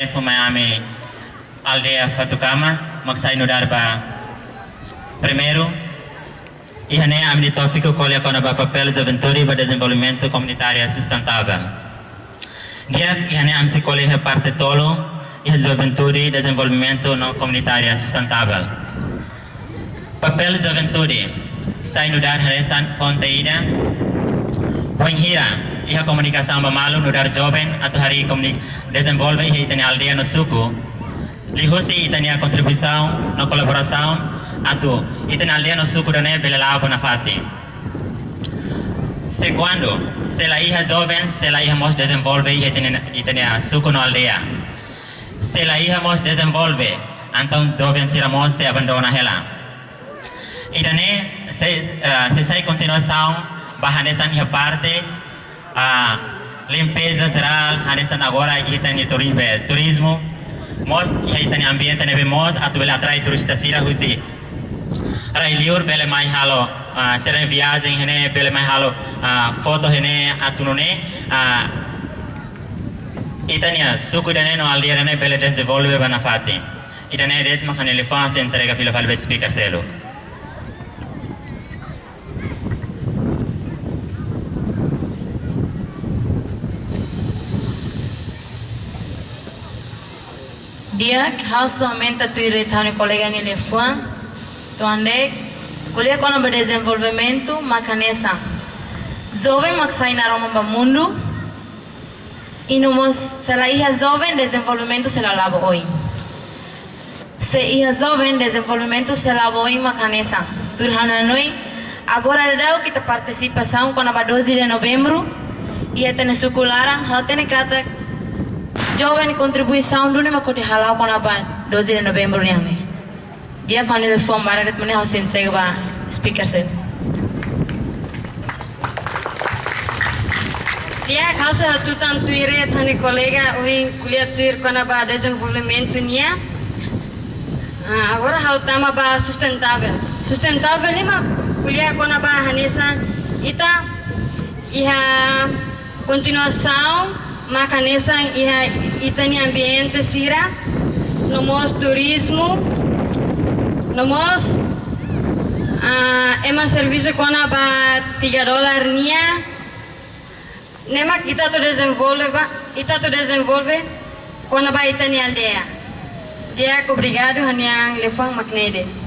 Pumami aldea Fatucama, Magsainudar ba primeiro, ihane amni tópico colhe com o papel de aventura para desenvolvimento comunitário sustentável. Dia ihane am se colhe parte tolo e aventura e desenvolvimento não comunitário sustentável. Papel de aventura, Sainudar Haresan Fonteira, Wanhira, a comunicação bamalu no dar jovem atau hari desenvolve e tem aldeia no suco lihusi tem a contribuição na colaboração atau tem aldeia no suco da neve lá para fati segundo se la hija jovem se la hija mos desenvolve e tem a suco na aldeia se la hija mos desenvolve então jovem será mos se abandona ela e daí se sai continuação bahanesan hia parte limpeza geral hanestan agora itani turismo mos itani ambiente neve mos atubela atrai turista sira husi rai liur bele mai halo seren viagem hene bele mai halo foto hene atunune itania suku dane no aldia ne bele desenvolve banafati idane red makan elefante entrega filo falbe speaker selo. Dia hal somente tu irritando colega ni lefuan tu ande kuliah kono berdesenvolvimento makanesa jovem maksai na Roma mundo e nomos se la hija jovem desenvolvimento se la lavo hoy se hija jovem desenvolvimento se la hoy makanesa turhana noi agora deu kita participação com a 12 de novembro e atene sukulara hal tene kata jovem contribuição do nema kodi halau com a 12 de novembro ni dia com ele form bara mene house entrega ba speaker set dia causa tu tanto ire thane colega oi kuliah tuir com a desenvolvimento nia agora hau tama ba sustentável lima kuliah com a hanesa ita iha continuação makanesa iha itani ambiente sira nomos turismo nomos ema serviço com a $3 nia nema kita tu desenvolve com a itani aldeia dia obrigado hanyang lefang maknede